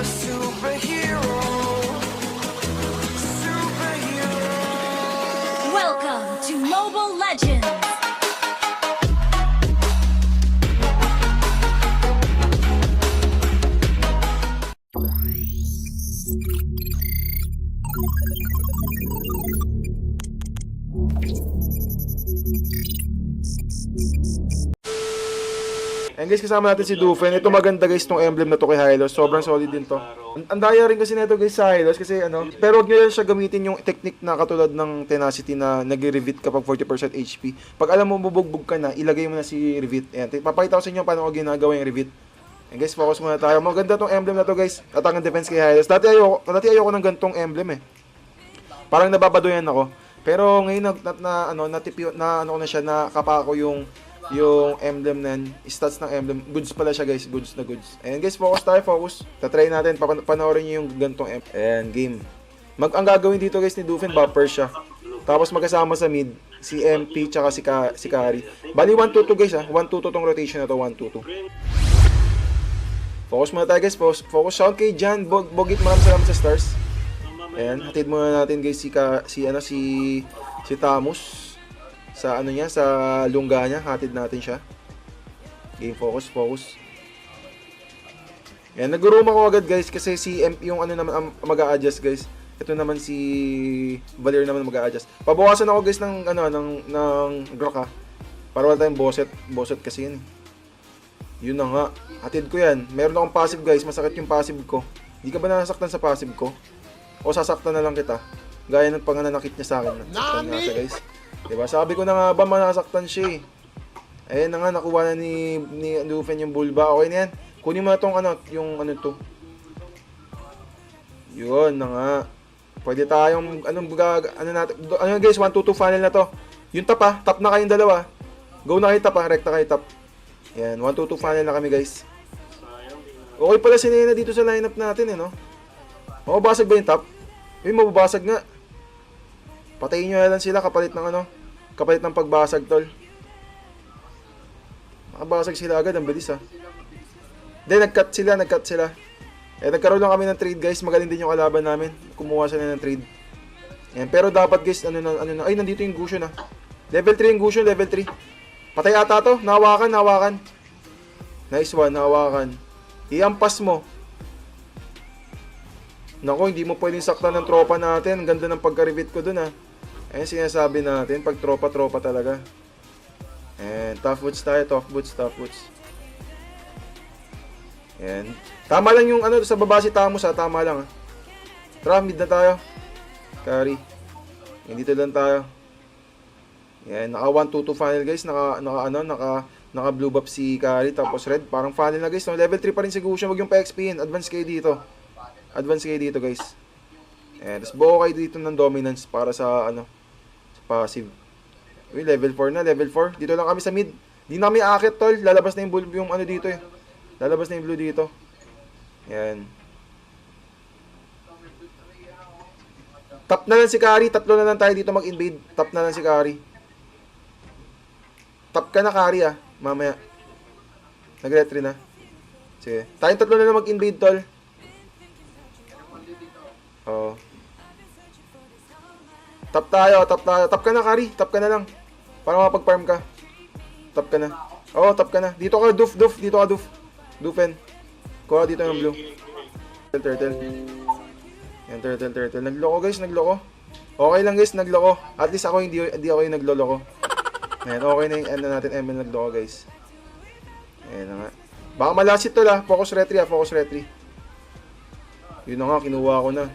superhero. Superhero. Welcome to Mobile Legends! And guys, kasama natin si Dufen. Ito maganda guys, tong emblem na to kay Hylos. Sobrang solid din to. Ang daya rin kasi nito guys sa Hylos kasi ano, pero wag nyo lang siya gamitin yung technique na katulad ng Tenacity na nag-revet kapag 40% HP. Pag alam mo bubugbog ka na, ilagay mo na si revet. Ayan, papakita ko sa inyo paano ko ginagawa yung revet. And guys, focus muna tayo. Maganda tong emblem na to guys. Atang defense kay Hylos. Dati ayoko ng gantong emblem eh. Parang nababadoyan ako. Pero ngayon na ko na siya, nakapa ko yung emblem na yan, stats ng emblem, goods pala siya guys, goods na goods. And guys, focus tayo, focus. Tatry natin, panoorin nyo yung gantong emblem. And game. Ang gagawin dito guys ni Dufen, buffer siya. Tapos magkasama sa mid, si MP tsaka si Kari. Bali 1-2-2 guys ha, 1-2-2 tong rotation na to, 1-2-2. Focus muna tayo guys, focus shout kay Jan, Bogit, maraming salamat sa stars. Ayan, hatid muna natin guys si Tamus. Sa ano niya, sa lungga niya, hatid natin siya. Game focus. Yan, nag-room ako agad guys kasi si MP yung ano naman mag-a-adjust guys. Ito naman si Valir naman mag-a-adjust. Pabawasan ako guys ng Grok ha. Para wala tayong boset kasi yun. Yun na nga, hatid ko yan. Meron akong passive guys, masakit yung passive ko. Hindi ka ba nasaktan sa passive ko? O sasaktan na lang kita? Gaya ng pangananakit niya sa akin. Nasaktan nga siya guys. Diba? Sabi ko na nga ba, manasaktan siya eh. Ayun na nga, nakuha na ni Dufen yung Bulba. Okay na yan. Kunin mo na tong to. Yun na nga. Pwede tayong, guys, 1-2-2 funnel na to. Yung tap ha, tap na kayong dalawa. Go na kayo tap ha, rekta kayo tap. Yan, 1-2-2 funnel na kami guys. Okay pala si Nena dito sa lineup natin eh, no? Mababasag ba yung tap? Mababasag nga. Patayin nyo na lang sila kapalit ng pagbasag tol. Makabasag sila agad, ang bilis ha. Then nag-cut sila. Nagkaroon lang kami ng trade guys, magaling din yung kalaban namin. Kumuha sila ng trade. Yan, pero dapat guys, ay nandito yung Gusion ha. Level 3 yung Gusion, level 3. Patay ata to, nahawakan. Nice one, nahawakan. Iampas mo. Nako, hindi mo pwedeng saktan ng tropa natin. Ang ganda ng pagka-revet ko dun ha. Ayan sinasabi natin, pag tropa talaga. And tough boots tayo, tough boots. Ayan. Tama lang yung sa baba si Tamus ha, tama lang ha. Tara, mid na tayo. Kari. Ayan, dito lang tayo. Ayan, naka 1-2-2 funnel guys, naka blue buff si Kari, tapos red, parang funnel na guys. No? Level 3 pa rin si Gusion, wag yung pa-XP-in, advance kayo dito guys. And tapos buo kayo dito ng dominance para sa sa passive. Uy, level 4 na, level 4. Dito lang kami sa mid. Di na kami aakit tol. Lalabas na yung dito eh. Lalabas na yung blue dito. Yan. Tap na lang si Kari. Tatlo na lang tayo dito mag-invade. Tap na lang si Kari. Tap ka na Kari ah. Mamaya. Nag-retry na. Sige. Tayong tatlo na lang mag-invade tol. Oh. Tap tayo. Tap ka na, Kari. Tap ka na lang. Para makapag-farm ka. Tap ka na. Oo, tap ka na. Dito ka, Doof. Dito ka, Doof. Doofen. Kuha dito yung blue. Turtle. Yan, turtle. Nagloko, guys. Okay lang, guys. Nagloko. At least ako, hindi ako yung nagloloko. Yan, okay na yung natin. ML nagloko, guys. Ayan na nga. Baka malasit to la. Focus retry. Yun na nga, kinuha ko na.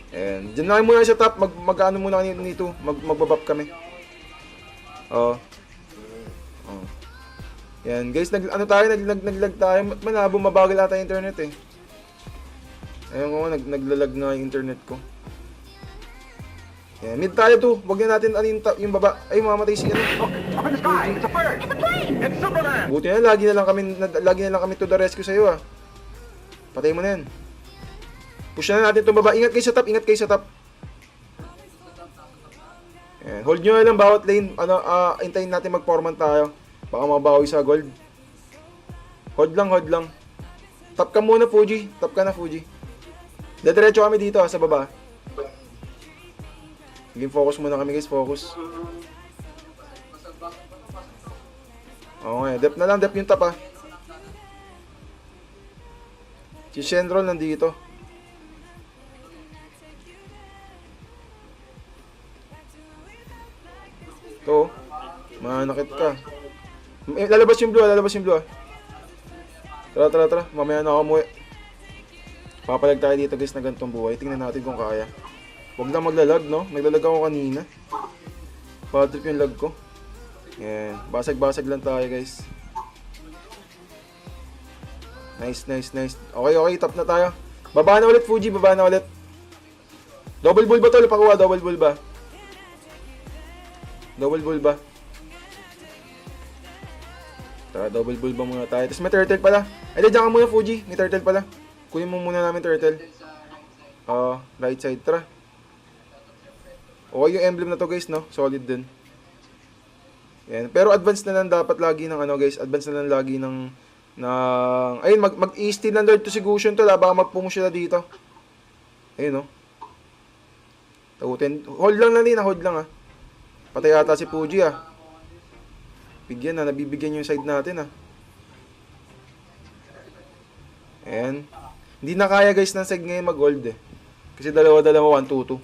And dyan lang muna sa top, mag-ano muna nito, magbabap kami. Oh. Yan, guys, naglag tayo. Malabo, mabagal ata yung internet eh. Ayun ko, naglalag nga yung internet ko. Yan, mid tayo to. Wag na natin yung baba. Ay, mamamatay si Buti na, lagi na lang kami to the rescue sa'yo ah. Patay mo na yan. Push na natin itong baba. Ingat kayo sa top. Ayan. Hold nyo lang bawat lane. Hintayin natin mag-forman tayo. Baka mabawi sa gold. Hold lang. Tap ka muna, Fuji. Tap ka na, Fuji. Diretso kami dito, sa baba. Game focus muna kami, guys. Focus. Okay, dep na lang. Dep yung tap, Si Shenron nandito. Ito. Manakit ka. Lalabas yung blue, Tara. Mamaya na ako umuwi. Papalag tayo dito, guys, na ganitong buhay. Tingnan natin kung kaya. Huwag lang maglalag, no? Naglalag ako kanina. Bad trip yung lag ko. Yan. Basag-basag lang tayo, guys. Nice. Okay. Tap na tayo. Baba na ulit, Fuji. Baba na ulit. Double bull ba to? Pakuha. Double bull ba? Tara, double bull ba muna tayo. Tapos may turtle pala. Ay, dyan ka muna, Fuji. May turtle pala. Kunin mo muna namin turtle. Right side. Tara. Okay yung emblem na to, guys, no? Solid din. Yan. Pero advance na lang dapat lagi ng guys. Advance na lang lagi ng ayun, mag-i-steal ng Lord to si Gusion to. Baka mag-pumo sila dito. Ayun, no? Tagutin. Hold lang na rin, hold lang, Patay ata si Fuji, Bigyan na, nabibigyan yung side natin, Ayan. Hindi na kaya, guys, ng side ngayon mag-hold, Kasi dalawa, 1-2-2.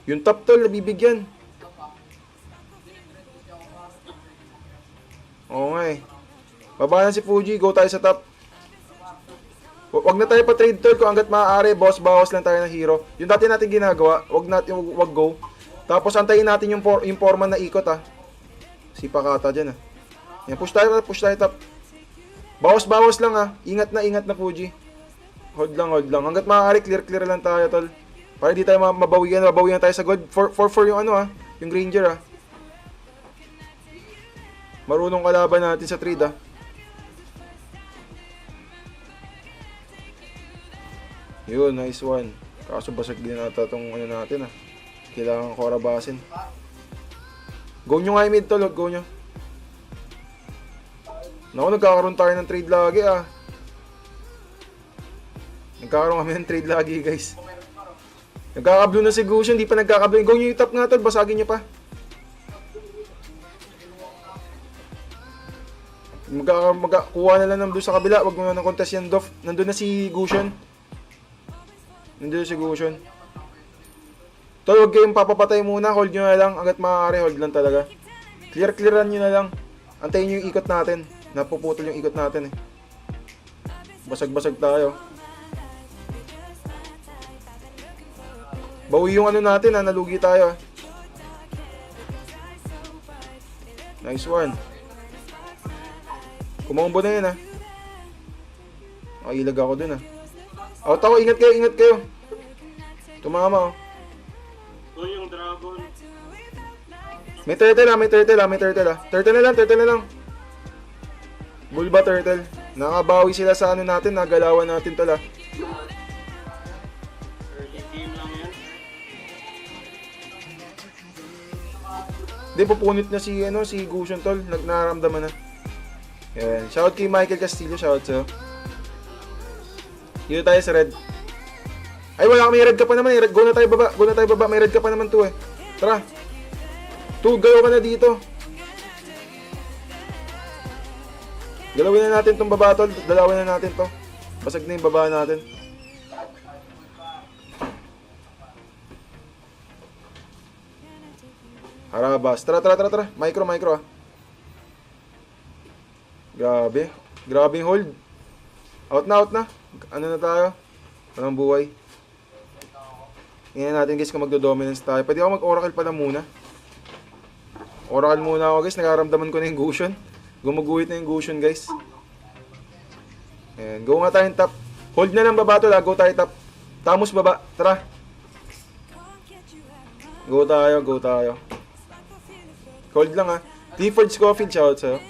Yung top tol, nabibigyan. Okay. Baba na si Fuji, go tayo sa top. Wag na tayo pa trade tol kung hanggat maaari, boss, bawas lang tayo ng hero. Yung dati natin ginagawa, wag go. Tapos antayin natin yung forma na ikot, Si Pakata dyan, Yan, push tayo top. Bawas lang, Ingat na Fuji. Hold lang. Hanggat maaari, clear lang tayo, tol. Para di tayo mabawian tayo sa gold. For yung yung Granger, Marunong kalaban natin sa trade, Yun, nice one. Kaso basag din ata tong natin, Kailangan ko rabasin. Go nyo nga yung mid, tol. Go nyo. Naku, nagkakaroon tayo ng trade lagi, Nagkakaroon kami ng trade lagi, guys. Nagkakablo na si Gusion, hindi pa nagkakablo. Go nyo yung top nga, tol. Basagin nyo pa. Kuha na lang ng blue sa kabila. Wag mo na ng contest yan, Doff. Nandun na si Gusion. Tol, huwag kayong papapatay muna. Hold nyo na lang. Hanggat maaari, hold lang talaga. Clearan nyo na lang. Antayin nyo yung ikot natin. Napuputol yung ikot natin, Basag-basag tayo. Bawi yung natin, nalugi tayo, Nice one. Kumombo na yun, Ilag ako dun, Out ako, ingat kayo. Tumama, yung dragon. May turtle, Turtle na lang. Bulba turtle. Nakabawi sila sa natin, nagalawan natin, tol, Early game lang yan. Hindi, pupunit na si Gusion, tol. Nagnaramdaman na. Yan. Shout kay Michael Castillo, shout sa'yo. Dito tayo sa red. Ay, wala kami red ka pa naman, Go na tayo baba. May red ka pa naman to, Tara. Galaw ka na dito. Galawin na natin tong baba, tol. Dalawin na natin to. Basag na yung baba natin. Harabas. Tara. Micro, Grabe yung hold. Out na. Ano na tayo? Walang buhay. Tingnan natin, guys, kung magdo-dominance tayo. Pwede ako mag-oracle pala muna. Oracle muna ako, guys. Nakaramdaman ko na yung Gusion. Gumuguhit na yung Gusion, guys. Ayan. Go nga tayo top. Hold na lang baba to, Go tayo top. Tamos baba. Tara. Go tayo. Hold lang, Clifford Scofield, shout sa'yo.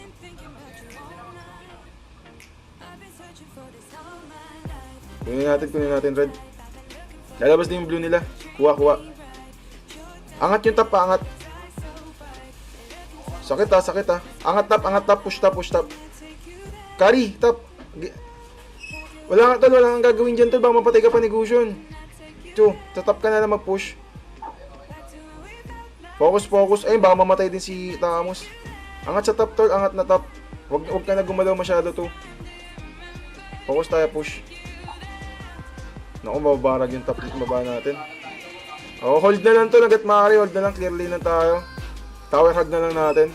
Kunin natin red. Lalabas din yung blue nila. Kuha. Angat yung top, angat. Sakit, Angat top. Push top. Carry, top. Wala ka tol, wala kang gagawin dyan tol. Baka mapatay ka pa ni Gusion. Two, tatap ka na lang mag-push. Focus. Ayun, baka mamatay din si Tamos. Angat sa top tol, angat na top. Huwag ka na gumalaw masyado to. Focus tayo, push. Naku, mababarag yung top baba natin. Oh, hold na lang to, nagat maaari. Hold na lang, clear lane na tayo. Tower hug na lang natin.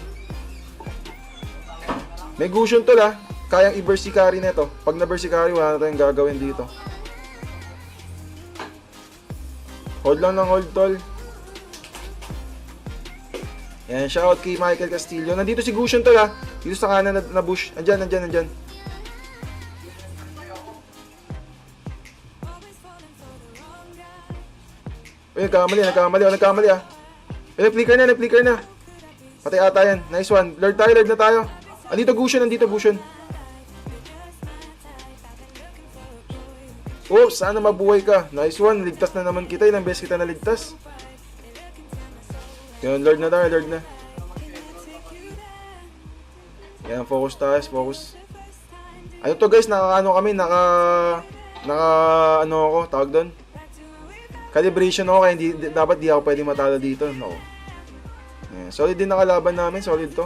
May Gusion tol ah. Kayang i-burst si carry nito. Pag na-burst si carry, wala na tayong gagawin dito. Hold lang ng hold tol. Yan, shoutout kay Michael Castillo. Nandito si Gusion tol ha. Dito sa kanan na bush. Andyan. Uy, nagkamali ah. Uy, nag-flicker na. Patay ata yan. Nice one. Lord na tayo. Andito Gusion. Oops, sana mabuhay ka. Nice one. Ligtas na naman kita. Ilang beses kita naligtas. Yan, Lord na. Yan, focus tayo. Ano to guys, ano ako, tawag doon? Calibration ako, kaya dapat di ako pwede matalo dito. No. Yan, solid din nakalaban namin, solid to.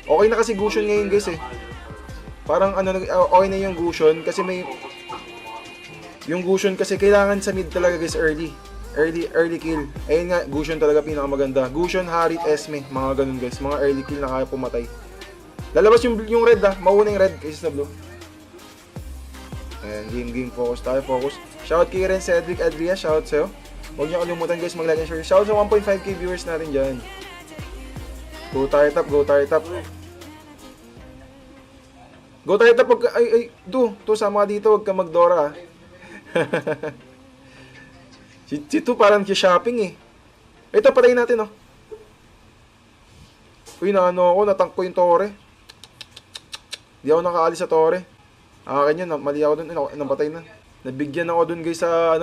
Okay na kasi Gusion ngayon guys eh. Parang okay na yung Gusion kasi yung Gusion kasi kailangan sa mid talaga guys early kill. Ayun nga, Gusion talaga pinakamaganda. Gusion, Harit, Esme, mga ganun guys, mga early kill na kaya pumatay. Lalabas yung red mauna yung red kaysa sa blue. Ayan, game focus tayo, Shout kay Ren Cedric Adria, shout sa'yo. Huwag niyo kalimutan guys mag-like and share. Shout sa 1.5k viewers natin dyan. Go tire top. Go tayo tapos, to sama ka dito, huwag ka mag-Dora. si Tu parang shopping eh. Ito, patayin natin oh. Uy, natank ko yung Tore. Di ako nakaalis sa Tore. Akin yun, mali ako dun, napatay na. Nabigyan ako dun guys sa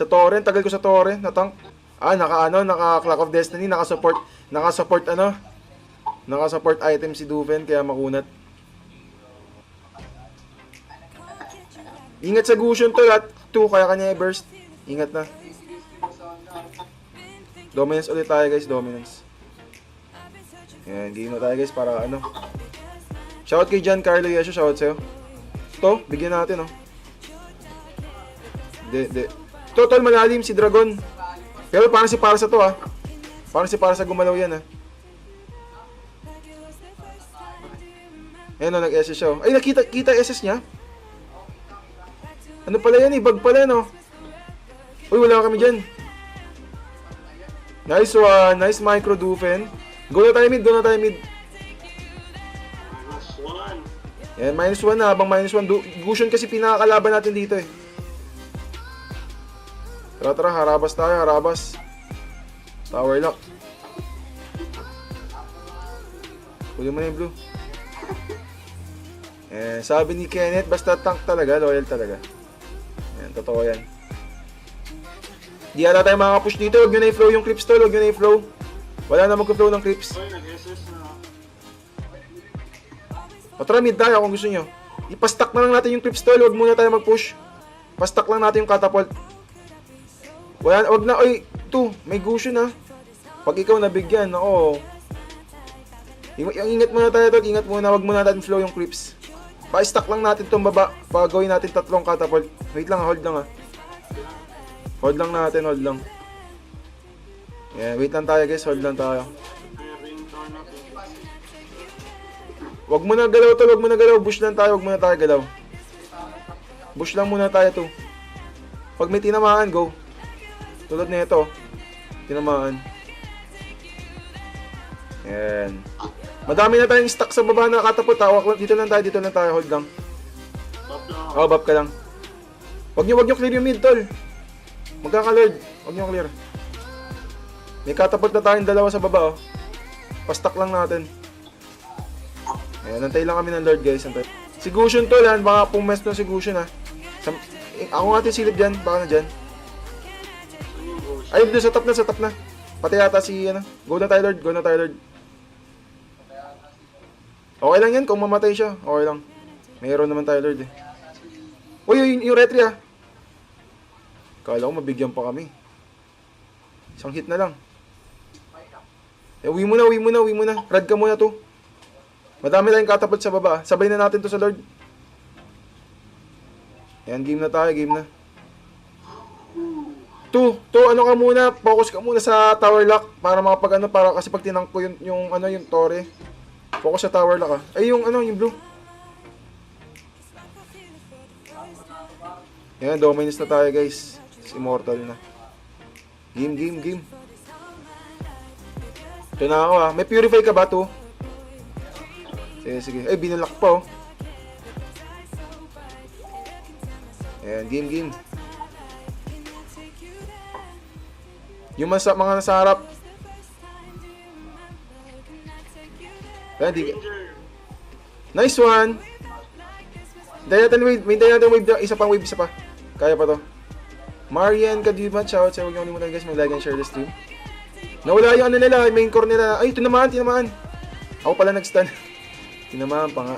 Tore, tagal ko sa Tore, natank. Naka Clock of Destiny, naka-support item si Duven, kaya makunat. Ingat sa Gusion to at 2 kaya kanya i-burst. Ingat na. Dominance ulit tayo guys, dominance. Yan, game na tayo guys para ano. Shoutout kay Giancarlo Yesho, shoutout sa'yo. To, bigyan natin oh. Total malalim si Dragon. Pero parang si Parsa to ah. Parang si Parsa gumalaw yan ah. Ayan o, nag-SS siya oh. Ay, kita SS niya. Ano pala yan eh? Bug pala no? Uy, wala kami dyan. Nice one. Nice micro Dufen. Go na tayo mid. -1. Yan, -1 na. Habang -1. Gusion kasi pinakakalaban natin dito eh. Tara, harabas tayo. Tower lock. Huli mo na yung blue. Sabi ni Kenneth, basta tank talaga, loyal talaga. Yan, totoo yan. Di ata tayo makaka-push dito. Huwag nyo na i-flow yung creeps tol. Wala na mag-flow ng creeps. Uy, nag-SS na. Tara, mid tayo kung gusto nyo. Ipastack na lang natin yung creeps tol. Huwag muna tayo mag-push. Pastack lang natin yung catapult. Huwag na. Oy, 2. May Gusion ha. Pag ikaw nabigyan, ako. Ingat muna tayo tol. Ingat muna. Huwag muna natin flow yung creeps. Pa-stack lang natin itong baba. Pagawin natin 3 catapult. Wait lang, hold lang ha. Hold lang natin. Yeah, wait lang tayo guys. Hold lang tayo. Huwag mo na galaw tol. Bush lang tayo. Huwag muna tayo galaw. Bush lang muna tayo to. Pag may tinamaan, go. Tulad na ito. Tinamaan. Yan. Madami na tayong stock sa baba na katapot ha. Dito lang tayo. Hold lang. Oh, bap ka lang. Huwag nyo clear yung mid, tol. Magkaka-lord. Huwag nyo clear. May katapot na tayong dalawa sa baba, oh. Pastock lang natin. Ayan, antay lang kami ng lord, guys. Antay. Si Gusion, tol, ha. Baka pumes na si Gusion, ha. Ako nga silip dyan. Baka na dyan. Ay, doon, sa top na. Pati yata si, Go na tayo, Lord. Okay lang yan kung mamatay siya. Okay lang. Mayroon naman tayo, Lord eh. Uy, yung retry ah. Kala ko mabigyan pa kami. Isang hit na lang. Uwi mo na. Rad ka muna to. Madami tayong katapot sa baba. Sabay na natin to sa Lord. Ayan, game na tayo, game na. Ano ka muna, focus ka muna sa tower lock para makapag ano, para kasi pag tinangk ko yung tore. Focus sa tower lock ah. Ay, yung blue. Ayan, dominus na tayo guys. Immortal na. Game. Ito na ako ah. May purify ka ba to? Sige. Ay, binalak pa oh. Ayan, game. Yung mga nasa harap. Ayan, nice one! May natin wave. Isa pa. Kaya pa to. Marian Kadiba, ciao. Huwag niyo kalimutan guys, mag-like and share the stream. Nawala yung ano nila, main core nila. Ay, tinamaan. Ako pala nag-stun. Tinamaan pa nga.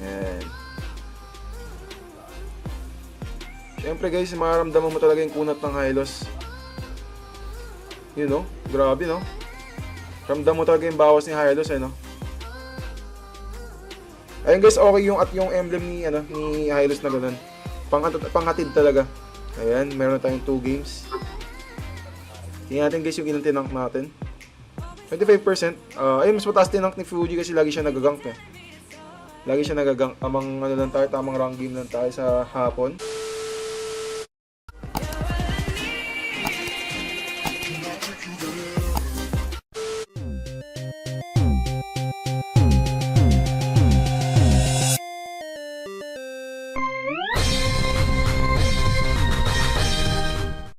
Ayan. Siyempre guys, makaramdaman mo talaga yung kunat ng Hylos. Yun no? Grabe no? Ramdam mo talaga yung bawas ni Hylos eh no? Ayun guys, okay yung emblem ni Hylos na ganun. Panghatid talaga. Ayan, meron na tayong 2 games. Tingnan natin guys yung ilang tinank natin. 25%. Ayun, mas mataas tinank ni Fuji kasi lagi siya nagagank eh. Lagi siya nagagank. Tamang rank game lang tayo sa hapon.